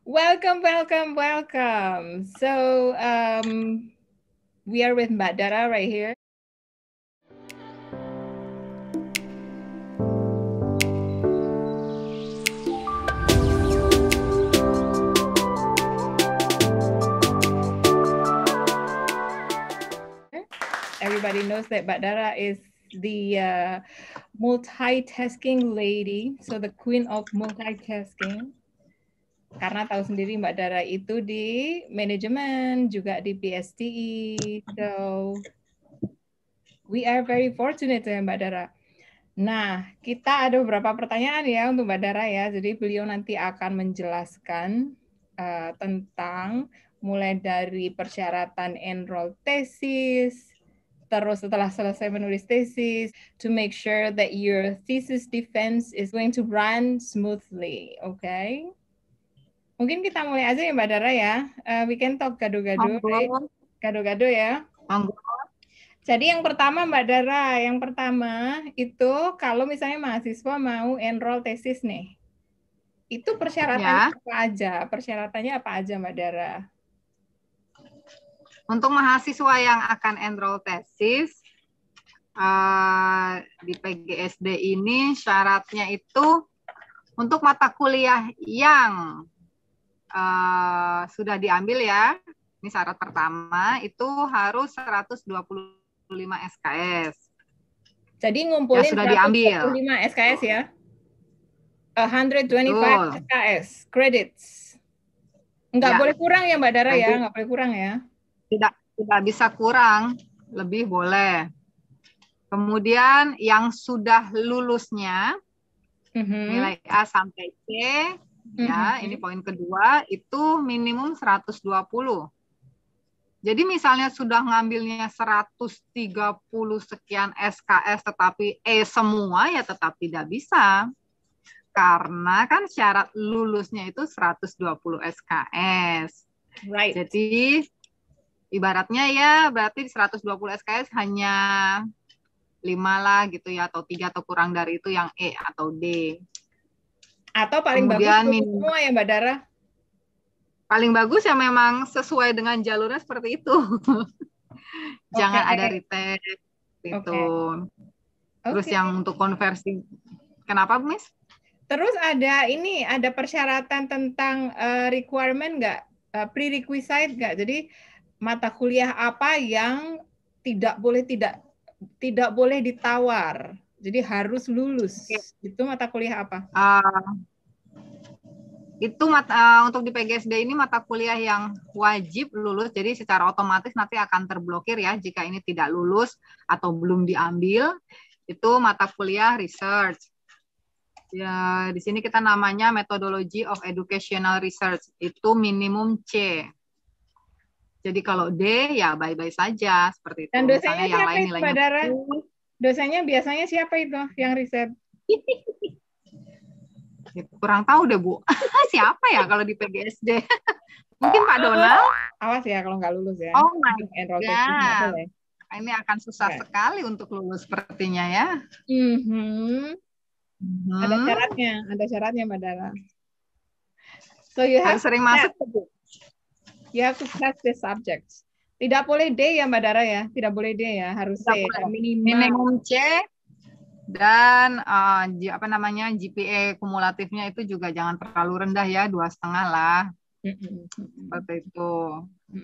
Welcome, welcome, welcome. So we are with Mbak Dara right here. Everybody knows that Mbak Dara is the multitasking lady, so the queen of multitasking. Karena tahu sendiri Mbak Dara itu di manajemen, juga di PSTE. So we are very fortunate ya Mbak Dara. Nah, kita ada beberapa pertanyaan ya untuk Mbak Dara ya. Jadi beliau nanti akan menjelaskan tentang mulai dari persyaratan enroll tesis, terus setelah selesai menulis tesis, to make sure that your thesis defense is going to run smoothly, okay? Mungkin kita mulai aja ya Mbak Dara ya. We can talk gado-gado, right? Gado-gado ya. Jadi yang pertama Mbak Dara, yang pertama itu kalau misalnya mahasiswa mau enroll tesis nih, itu persyaratannya apa aja? Persyaratannya apa aja Mbak Dara? Untuk mahasiswa yang akan enroll tesis di PGSD ini syaratnya itu untuk mata kuliah yang sudah diambil ya. Ini syarat pertama itu harus 125 SKS. Jadi ngumpulin ya, sudah diambil 125 SKS ya. 125 SKS credits. Enggak boleh kurang ya Mbak Dara ya, enggak boleh kurang ya. Tidak bisa kurang, lebih boleh. Kemudian yang sudah lulusnya nilai A sampai C, ya, ini poin kedua, itu minimum 120. Jadi misalnya sudah ngambilnya 130 sekian SKS tetapi E semua, ya tetap tidak bisa. Karena kan syarat lulusnya itu 120 SKS. Right. Jadi ibaratnya ya berarti 120 SKS hanya 5 lah gitu ya, atau 3 atau kurang dari itu yang E atau D. Atau paling kemudian bagus semua ya Mbak Dara? Paling bagus ya memang sesuai dengan jalurnya seperti itu. Jangan ada retake gitu. Terus yang untuk konversi, kenapa Miss? Terus ada ini, ada persyaratan tentang requirement nggak? Prerequisite nggak? Jadi mata kuliah apa yang tidak boleh ditawar. Jadi harus lulus. Itu mata kuliah apa? Itu untuk di PGSD ini mata kuliah yang wajib lulus. Jadi secara otomatis nanti akan terblokir ya jika ini tidak lulus atau belum diambil. Itu mata kuliah research. Ya, di sini kita namanya Methodology of Educational Research. Itu minimum C. Jadi kalau D ya bye-bye saja seperti itu. Dan dosennya yang siapa lain itu, Mbak Dara? Dosennya biasanya siapa itu yang riset? Kurang tahu deh Bu. Siapa ya kalau di PGSD? Mungkin Pak Donald. Awas ya kalau nggak lulus ya. Oh my God. Ini akan susah sekali untuk lulus sepertinya ya. Ada syaratnya Mbak Dara. So you have sering masuk Bu. You have to pass the subjects. Tidak boleh D ya Mbak Dara ya, tidak boleh D ya, harus C. Minimum C dan GPA kumulatifnya itu juga jangan terlalu rendah ya, 2,5 lah. Seperti itu.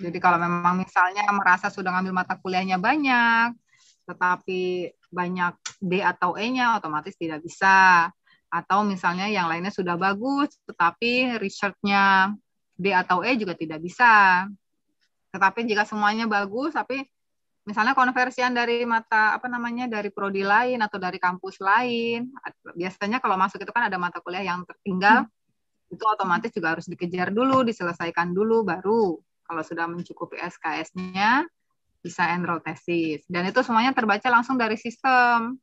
Jadi kalau memang misalnya merasa sudah ngambil mata kuliahnya banyak, tetapi banyak D atau E-nya otomatis tidak bisa. Atau misalnya yang lainnya sudah bagus, tetapi research-nya D atau E juga tidak bisa. Tetapi jika semuanya bagus, tapi misalnya konversian dari dari prodi lain atau dari kampus lain, biasanya kalau masuk itu kan ada mata kuliah yang tertinggal, itu otomatis juga harus dikejar dulu, diselesaikan dulu, baru kalau sudah mencukupi SKS-nya bisa enroll tesis. Dan itu semuanya terbaca langsung dari sistem.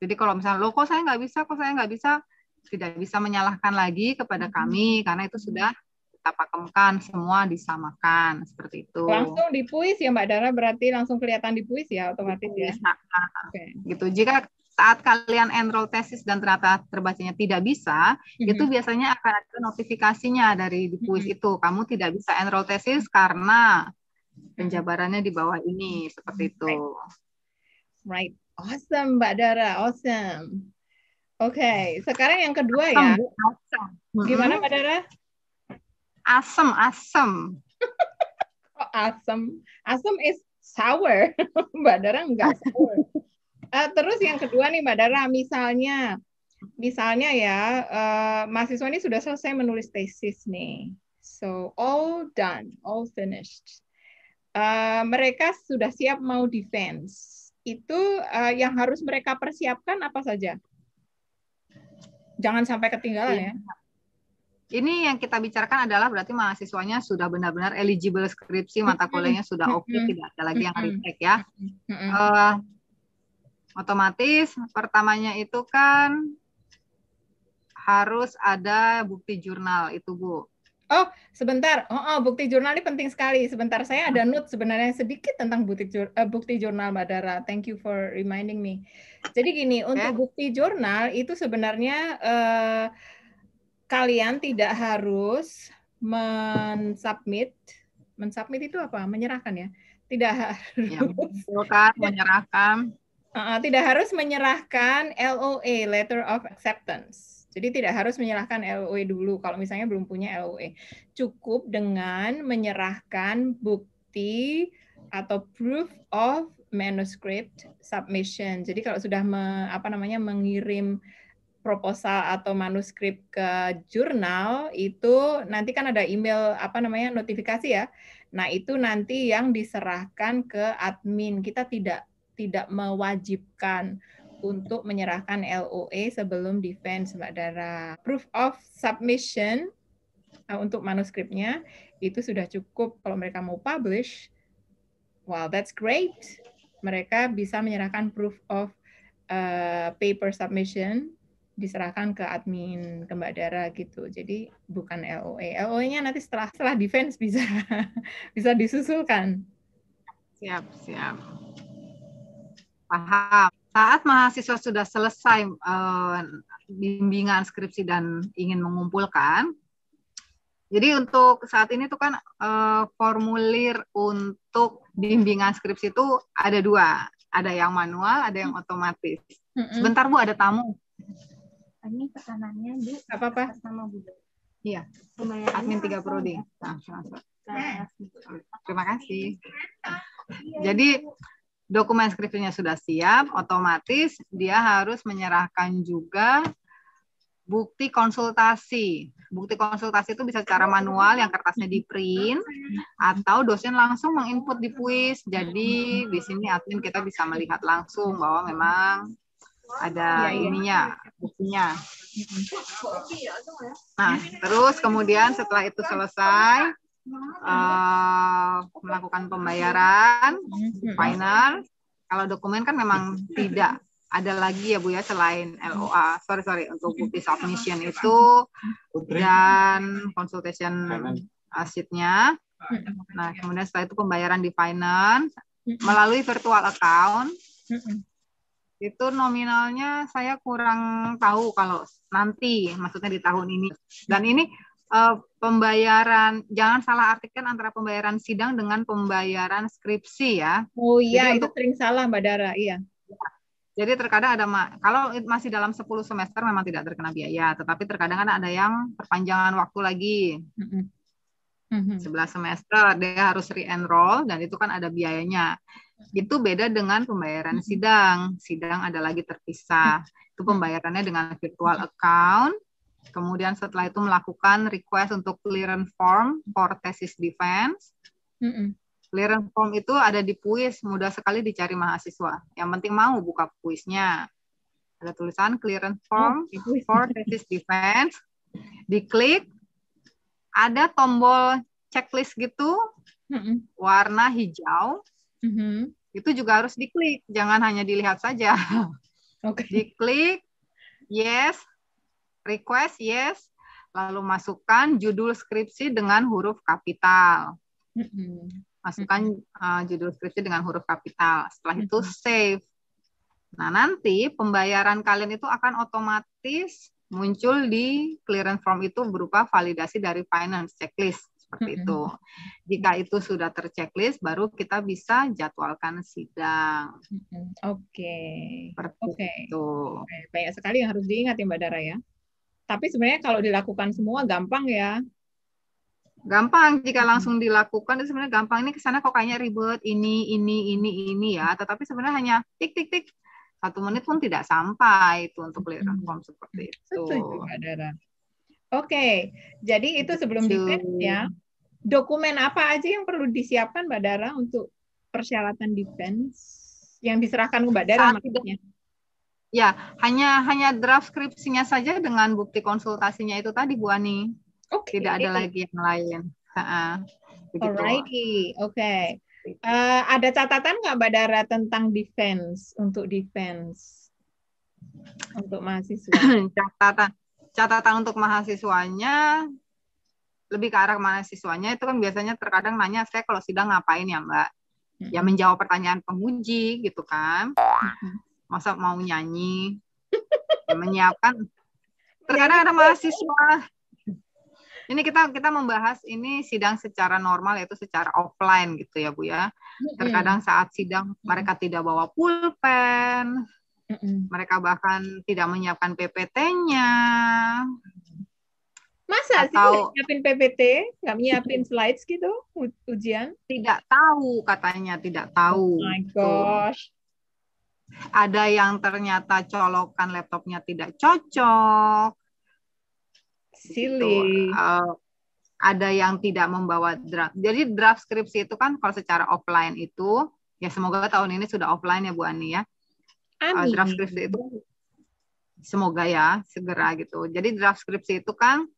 Jadi kalau misalnya, loh kok saya nggak bisa, tidak bisa menyalahkan lagi kepada kami, karena itu sudah kita pakemkan, semua disamakan, seperti itu. Langsung dipuis ya Mbak Dara, berarti langsung kelihatan dipuis ya, otomatis ya? Gitu. Jika saat kalian enroll tesis dan ternyata terbacanya tidak bisa, itu biasanya akan ada notifikasinya dari Dipuis itu. Kamu tidak bisa enroll tesis karena penjabarannya di bawah ini, seperti itu. Right. Awesome, Mbak Dara. Awesome. Oke, sekarang yang kedua ya. Gimana Mbak Dara? Asem. Oh, asem. Asem is sour. Mbak Dara enggak sour. Terus yang kedua nih Mbak Dara, misalnya ya, mahasiswa ini sudah selesai menulis tesis nih. So, all done, all finished. Mereka sudah siap mau defense. Itu yang harus mereka persiapkan apa saja? Jangan sampai ketinggalan ya. Ini yang kita bicarakan adalah berarti mahasiswanya sudah benar-benar eligible skripsi, mata kuliahnya sudah oke, tidak ada lagi yang retake ya. Otomatis pertamanya itu kan harus ada bukti jurnal itu, Bu. Oh, sebentar. Bukti jurnal ini penting sekali. Sebentar, saya ada note sebenarnya sedikit tentang bukti jurnal, Mbak Dara. Thank you for reminding me. Jadi gini, untuk bukti jurnal itu sebenarnya kalian tidak harus mensubmit itu apa? Menyerahkan ya? Tidak harus. Ya, menyerahkan. Tidak harus menyerahkan LOA, Letter of Acceptance. Jadi tidak harus menyerahkan LOA dulu kalau misalnya belum punya LOA. Cukup dengan menyerahkan bukti atau proof of manuscript submission. Jadi kalau sudah mengirim proposal atau manuskrip ke jurnal itu nanti kan ada email notifikasi ya. Nah, itu nanti yang diserahkan ke admin. Kita tidak mewajibkan untuk menyerahkan LOA sebelum defense, Mbak Dara. Proof of submission untuk manuskripnya itu sudah cukup. Kalau mereka mau publish, wow, that's great. Mereka bisa menyerahkan proof of paper submission, diserahkan ke admin, ke Mbak Dara gitu. Jadi bukan LOA. LOA-nya nanti setelah defense bisa bisa disusulkan. Siap. Paham. Saat mahasiswa sudah selesai bimbingan skripsi dan ingin mengumpulkan, jadi untuk saat ini tuh kan formulir untuk bimbingan skripsi itu ada 2, ada yang manual, ada yang otomatis. Sebentar Bu, ada tamu. Ini pesanannya Bu. Apa-apa? Sama Bu. Iya. Admin 3 prodi. Terima kasih. Jadi dokumen skripsinya sudah siap, otomatis dia harus menyerahkan juga bukti konsultasi. Bukti konsultasi itu bisa secara manual, yang kertasnya di print, atau dosen langsung menginput di Puis. Jadi di sini admin kita bisa melihat langsung bahwa memang ada ininya, buktinya. Nah, terus kemudian setelah itu selesai, melakukan pembayaran final. Kalau dokumen kan memang tidak ada lagi ya Bu ya, selain LOA. Sorry untuk bukti submission itu dan consultation sheet-nya. Nah, kemudian setelah itu pembayaran di finance melalui virtual account. Itu nominalnya saya kurang tahu kalau nanti, maksudnya di tahun ini. Dan ini pembayaran, jangan salah artikan antara pembayaran sidang dengan pembayaran skripsi ya. Oh iya, itu sering salah Mbak Dara, iya. Jadi terkadang ada, kalau masih dalam 10 semester memang tidak terkena biaya, tetapi terkadang kan ada yang perpanjangan waktu lagi. 11 semester, dia harus re-enroll, dan itu kan ada biayanya. Itu beda dengan pembayaran sidang. Sidang ada lagi terpisah. Itu pembayarannya dengan virtual account. Kemudian setelah itu melakukan request untuk clearance form for thesis defense. Clearance form itu ada di Puis, mudah sekali dicari mahasiswa. Yang penting mau buka Puisnya. Ada tulisan clearance form for thesis defense. Diklik, ada tombol checklist gitu, warna hijau. Itu juga harus diklik, jangan hanya dilihat saja. Diklik, yes. Request, yes, lalu masukkan judul skripsi dengan huruf kapital. Masukkan judul skripsi dengan huruf kapital. Setelah itu save. Nah, nanti pembayaran kalian itu akan otomatis muncul di clearance form itu berupa validasi dari finance checklist seperti itu. Jika itu sudah terchecklist, baru kita bisa jadwalkan sidang. Oke. Seperti itu. Banyak sekali yang harus diingat ya Mbak Dara ya. Tapi sebenarnya kalau dilakukan semua gampang ya. Gampang jika langsung dilakukan itu sebenarnya gampang. Ini kesana kok kayaknya ribet ini ya. Tetapi sebenarnya hanya tik tik tik 1 menit pun tidak sampai itu untuk clearance form seperti itu. Setuju Mbak Dara. Oke, jadi itu sebelum defense ya. Dokumen apa aja yang perlu disiapkan Mbak Dara untuk persyaratan defense yang diserahkan ke Mbak Dara maksudnya? Ya, hanya draft skripsinya saja dengan bukti konsultasinya itu tadi Bu Ani. Okay. Tidak ada lagi yang lain. Alrighty, oke. Ada catatan nggak Mbak Dara tentang defense untuk defense untuk mahasiswa? Catatan untuk mahasiswanya lebih ke arah mahasiswanya itu kan biasanya terkadang nanya saya kalau sidang ngapain ya Mbak? Ya menjawab pertanyaan penguji gitu kan. Masa mau nyanyi? Ya, menyiapkan. Terkadang ada mahasiswa. Ini kita membahas ini sidang secara normal yaitu secara offline gitu ya Bu ya. Terkadang saat sidang mereka tidak bawa pulpen. Mereka bahkan tidak menyiapkan PPT-nya. Masa sih nggak nyiapin PPT? Nggak nyiapin slides gitu ujian? Tidak tahu katanya, tidak tahu. Oh my gosh. Ada yang ternyata colokan laptopnya tidak cocok. Silly. Ada yang tidak membawa draft. Jadi draft skripsi itu kan kalau secara offline itu, ya semoga tahun ini sudah offline ya Bu Ani ya. Draft skripsi itu semoga ya segera gitu. Jadi draft skripsi itu kan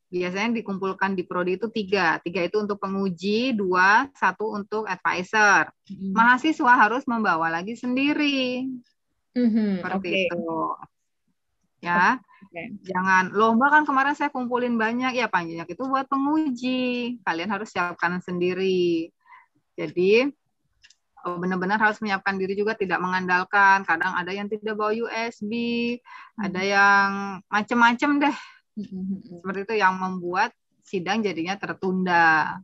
biasanya dikumpulkan di prodi itu 3 itu untuk penguji, 1 untuk advisor. Mahasiswa harus membawa lagi sendiri. Seperti itu. Ya. Jangan lomba kan kemarin saya kumpulin banyak ya banyak itu buat penguji. Kalian harus siapkan sendiri. Jadi benar-benar harus menyiapkan diri juga, tidak mengandalkan. Kadang ada yang tidak bawa USB, ada yang macam-macam deh. Seperti itu yang membuat sidang jadinya tertunda.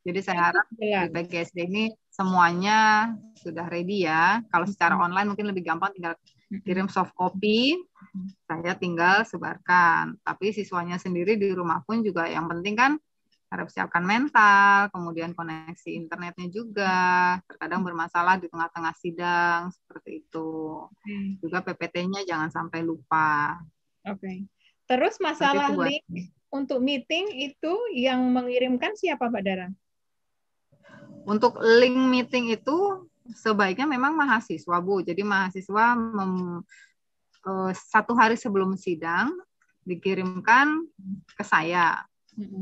Jadi saya harap di PGSD ini semuanya sudah ready ya. Kalau secara online mungkin lebih gampang, tinggal kirim soft copy, saya tinggal sebarkan. Tapi siswanya sendiri di rumah pun juga yang penting kan harus siapkan mental, kemudian koneksi internetnya juga. Terkadang bermasalah di tengah-tengah sidang, seperti itu. Juga PPT-nya jangan sampai lupa. Terus masalah link untuk meeting itu yang mengirimkan siapa Mbak Dara? Untuk link meeting itu sebaiknya memang mahasiswa Bu. Jadi mahasiswa 1 hari sebelum sidang dikirimkan ke saya.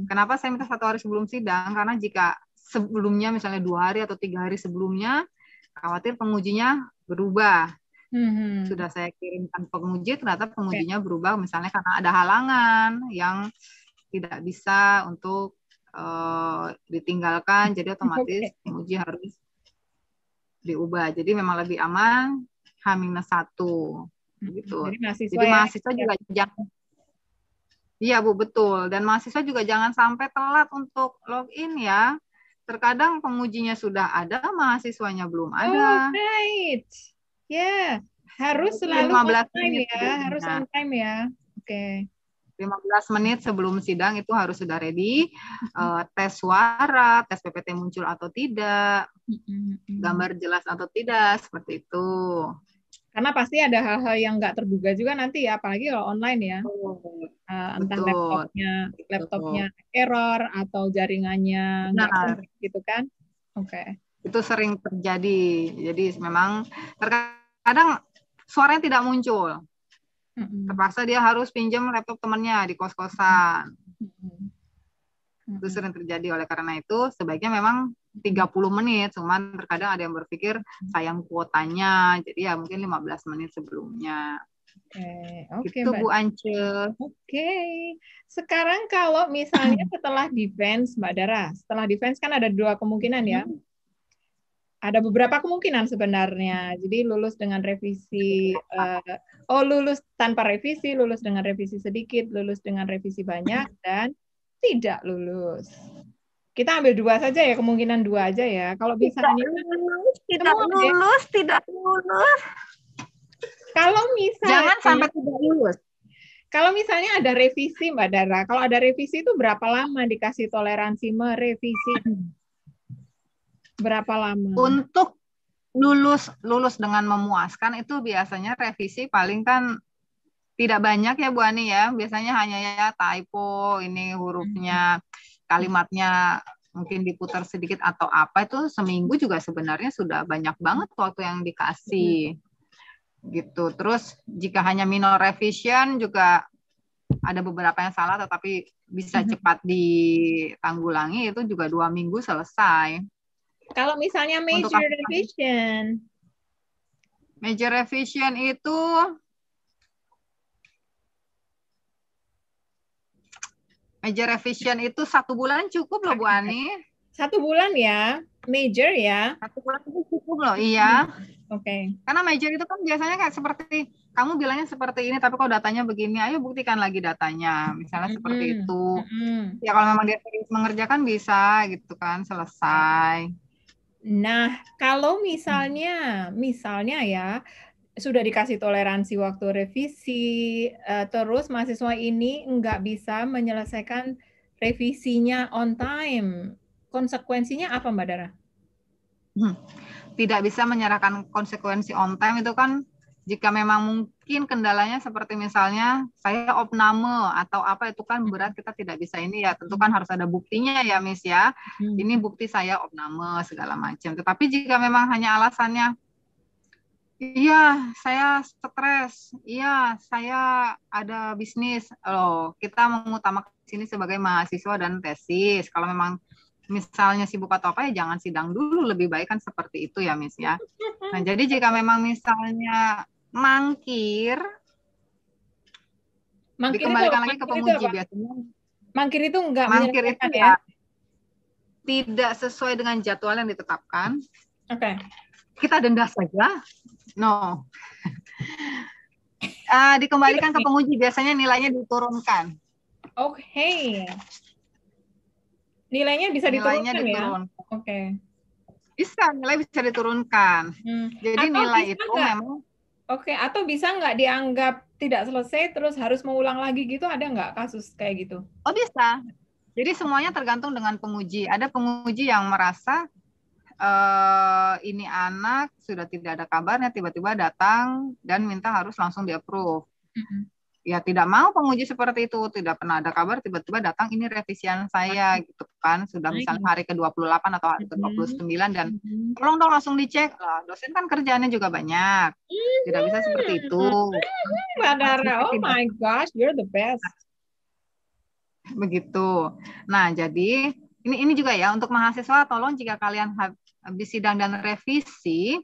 Kenapa saya minta 1 hari sebelum sidang? Karena jika sebelumnya misalnya 2 hari atau 3 hari sebelumnya, khawatir pengujinya berubah. Sudah saya kirimkan penguji, ternyata pengujinya berubah misalnya karena ada halangan yang tidak bisa untuk ditinggalkan, jadi otomatis penguji harus diubah. Jadi memang lebih aman H-1 gitu. Jadi mahasiswa juga jangan. Iya Bu, betul. Dan mahasiswa juga jangan sampai telat untuk login ya. Terkadang pengujinya sudah ada, mahasiswanya belum ada. Ya, harus selalu on time ya, harus on time ya. 15 menit sebelum sidang itu harus sudah ready. Tes suara, tes PPT muncul atau tidak, gambar jelas atau tidak, seperti itu. Karena pasti ada hal-hal yang nggak terduga juga nanti ya, apalagi kalau online ya. Entah laptopnya error atau jaringannya nggak gitu kan. Itu sering terjadi. Jadi memang terkadang suaranya tidak muncul. Terpaksa dia harus pinjam laptop temannya di kos-kosan. Itu sering terjadi. Oleh karena itu sebaiknya memang 30 menit. Cuman terkadang ada yang berpikir sayang kuotanya. Jadi ya mungkin 15 menit sebelumnya. Gitu Bu Ance. Sekarang kalau misalnya setelah defense Mbak Dara, setelah defense kan ada 2 kemungkinan ya. Ada beberapa kemungkinan sebenarnya. Jadi lulus dengan revisi, lulus tanpa revisi, lulus dengan revisi sedikit, lulus dengan revisi banyak, dan tidak lulus. Kita ambil 2 saja ya, kemungkinan 2 aja ya. Kalau misalnya tidak lulus. Kalau misalnya jangan sampai tidak lulus. Kalau misalnya ada revisi, Mbak Dara, kalau ada revisi itu berapa lama dikasih toleransi merevisi? Berapa lama? Untuk lulus dengan memuaskan itu biasanya revisi paling kan tidak banyak ya Bu Ani ya. Biasanya hanya ya typo, ini hurufnya, kalimatnya mungkin diputar sedikit atau apa, itu seminggu juga sebenarnya sudah banyak banget waktu yang dikasih. Gitu. Terus jika hanya minor revision juga ada beberapa yang salah tetapi bisa cepat ditanggulangi, itu juga 2 minggu selesai. Kalau misalnya major revision? Major revision itu itu 1 bulan cukup loh Bu Ani. 1 bulan ya, major ya. 1 bulan itu cukup loh, iya. Oke. Karena major itu kan biasanya kayak seperti kamu bilangnya seperti ini, tapi kalau datanya begini, ayo buktikan lagi datanya. Misalnya seperti itu. Ya kalau memang dia mengerjakan bisa gitu kan, selesai. Nah, kalau misalnya ya sudah dikasih toleransi waktu revisi, terus mahasiswa ini nggak bisa menyelesaikan revisinya on time, konsekuensinya apa Mbak Dara? Tidak bisa menyerahkan konsekuensi on time itu kan jika memang mungkin kendalanya seperti misalnya saya opname atau apa, itu kan berat, kita tidak bisa ini ya, tentu kan harus ada buktinya ya Miss ya. Ini bukti saya opname segala macam. Tetapi jika memang hanya alasannya iya saya stres, iya saya ada bisnis, kita mengutamakan sini sebagai mahasiswa dan tesis. Kalau memang misalnya sibuk atau apa ya jangan sidang dulu, lebih baik kan seperti itu ya Miss ya. Nah jadi jika memang misalnya mangkir dikembalikan lagi ke penguji biasanya. Mangkir itu enggak mangkir itu ya? Tidak sesuai dengan jadwal yang ditetapkan. Oke. Kita denda saja. No. Dikembalikan ke penguji, biasanya nilainya diturunkan. Oke. Nilainya bisa diturunkan ya? Oke. Bisa, nilai bisa diturunkan. Jadi atau nilai itu memang Oke, atau bisa nggak dianggap tidak selesai terus harus mengulang lagi gitu, ada nggak kasus kayak gitu? Oh bisa. Jadi semuanya tergantung dengan penguji. Ada penguji yang merasa ini anak sudah tidak ada kabarnya, tiba-tiba datang dan minta harus langsung di-approve. Ya tidak mau penguji seperti itu, tidak pernah ada kabar, tiba-tiba datang ini revisian saya gitu kan, sudah misalnya hari ke-28 atau hari ke-29 dan tolong dong langsung dicek. Dosen kan kerjaannya juga banyak, tidak bisa seperti itu. Mbak Dara, oh my gosh, you're the best. Begitu. Nah jadi ini juga ya untuk mahasiswa, tolong jika kalian habis sidang dan revisi,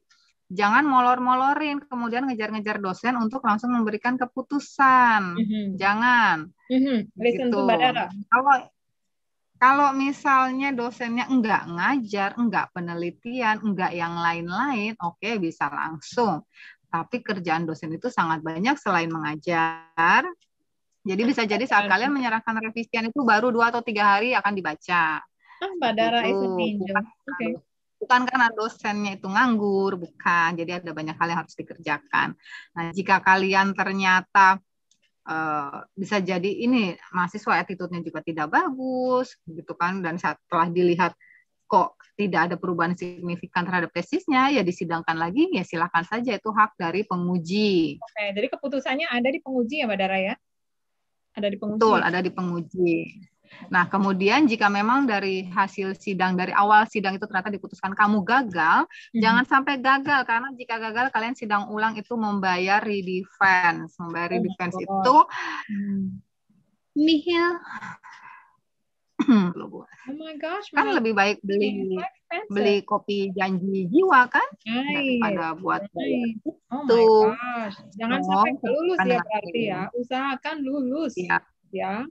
jangan molor-molorin, kemudian ngejar-ngejar dosen untuk langsung memberikan keputusan. Jangan. Listen gitu. to Mbak Dara. Kalau misalnya dosennya enggak ngajar, enggak penelitian, enggak yang lain-lain, oke, bisa langsung. Tapi kerjaan dosen itu sangat banyak selain mengajar. Jadi bisa jadi saat kalian menyerahkan revisian itu baru 2 atau 3 hari akan dibaca. Mbak Dara is an angel. Okay. Bukan karena dosennya itu nganggur, bukan. Jadi ada banyak hal yang harus dikerjakan. Nah, jika kalian ternyata bisa jadi ini mahasiswa attitude-nya juga tidak bagus, gitu kan, dan setelah dilihat kok tidak ada perubahan signifikan terhadap tesisnya, ya disidangkan lagi, ya silakan saja, itu hak dari penguji. Oke, jadi keputusannya ada di penguji ya Mbak Dara ya? Ada di penguji. Betul, ada di penguji. Nah, kemudian jika memang dari hasil sidang, dari awal sidang itu ternyata diputuskan kamu gagal, jangan sampai gagal, karena jika gagal kalian sidang ulang itu membayar redefense. Membayar redefense itu nihil. Oh my gosh. Kan lebih baik beli kopi janji jiwa kan? Daripada buat bayar. Oh my gosh. Jangan sampai lulus ya berarti ya. Usahakan lulus. Ya.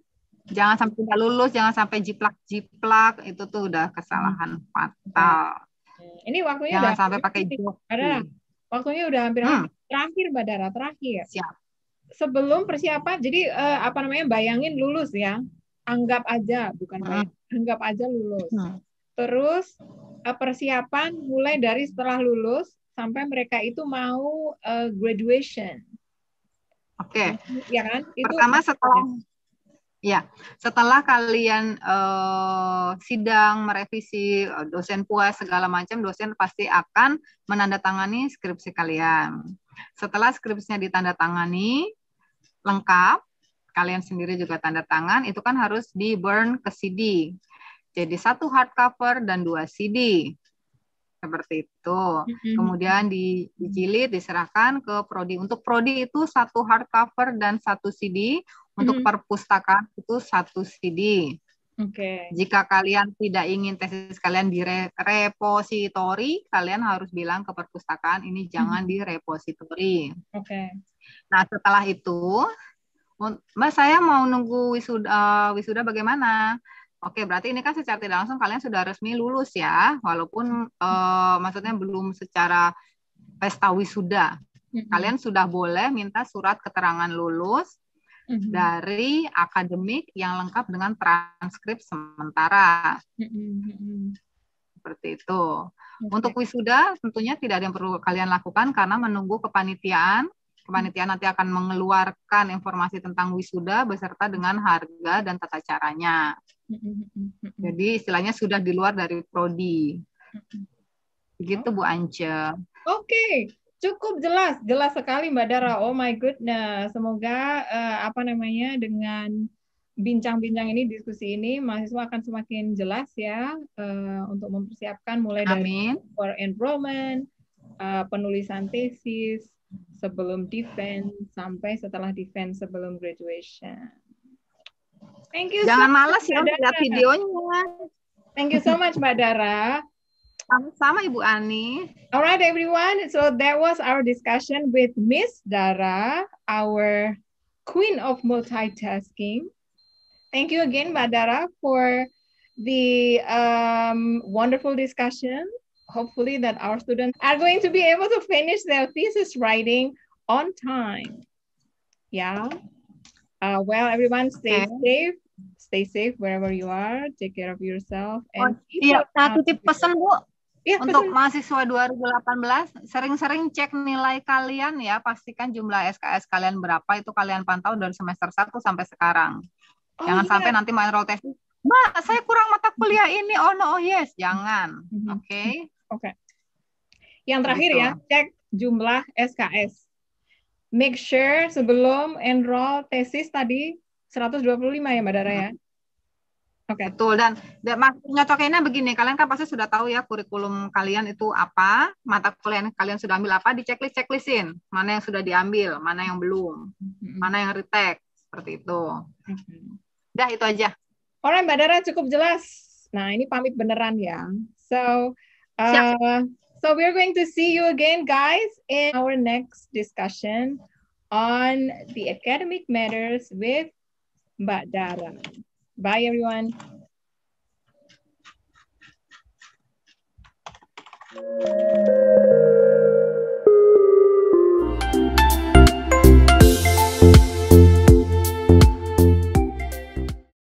Jangan sampai tidak lulus, jangan sampai jiplak-jiplak, itu tuh udah kesalahan fatal. Ini waktunya Jangan udah sampai pakai joki. Waktunya udah hampir terakhir, Mbak Dara, terakhir. Siap. Sebelum persiapan, jadi bayangin lulus ya. Anggap aja, bukan anggap aja lulus. Terus persiapan mulai dari setelah lulus sampai mereka itu mau graduation. Oke. Ya kan? Pertama setelah kalian sidang, merevisi, dosen puas segala macam, dosen pasti akan menandatangani skripsi kalian. Setelah skripsinya ditandatangani lengkap, kalian sendiri juga tanda tangan, itu kan harus di-burn ke CD. Jadi 1 hardcover dan 2 CD. Seperti itu. Kemudian dijilid, diserahkan ke prodi. Untuk prodi itu 1 hardcover dan 1 CD. Untuk perpustakaan itu 1 CD. Jika kalian tidak ingin tesis kalian di repositori, kalian harus bilang ke perpustakaan ini jangan di repositori. Nah, setelah itu, Mbak, saya mau nunggu wisuda bagaimana? Oke, berarti ini kan secara tidak langsung kalian sudah resmi lulus ya, walaupun maksudnya belum secara pesta wisuda. Kalian sudah boleh minta surat keterangan lulus dari akademik yang lengkap dengan transkrip sementara. Seperti itu. Untuk wisuda tentunya tidak ada yang perlu kalian lakukan karena menunggu kepanitiaan. Kepanitiaan nanti akan mengeluarkan informasi tentang wisuda beserta dengan harga dan tata caranya. Jadi istilahnya sudah di luar dari prodi. Begitu Bu Ance. Oke, cukup jelas sekali Mbak Dara. Oh my goodness. Semoga dengan bincang-bincang ini, diskusi ini, mahasiswa akan semakin jelas ya untuk mempersiapkan mulai dari for enrollment, penulisan tesis, sebelum defense sampai setelah defense sebelum graduation. Thank you. Jangan malas ya lihat videonya. Thank you so much Mbak Dara. Sama-sama Ibu Ani. Alright everyone, so that was our discussion with Miss Dara, our queen of multitasking. Thank you again Mbak Dara for the wonderful discussion. Hopefully that our students are going to be able to finish their thesis writing on time. Yeah. Well, everyone stay safe wherever you are. Take care of yourself. And satu tip pesan Bu. Untuk mahasiswa 2018, sering-sering cek nilai kalian ya. Pastikan jumlah SKS kalian berapa, itu kalian pantau dari semester 1 sampai sekarang. Jangan sampai nanti mau enroll tesis, Mbak, saya kurang mata kuliah ini. Oh no, oh yes. Jangan. Oke. Yang terakhir ya, cek jumlah SKS. Make sure sebelum enroll tesis tadi 125 ya Mbak Dara ya. Betul, dan nyocokinnya begini, kalian kan pasti sudah tahu ya kurikulum kalian itu apa, mata kuliah kalian sudah ambil apa, checklistin, mana yang sudah diambil, mana yang belum, mana yang retake, seperti itu. Udah itu aja. Alright Mbak Dara, cukup jelas. Nah ini pamit beneran ya. So we're going to see you again guys in our next discussion on the academic matters with Mbak Dara. Bye everyone.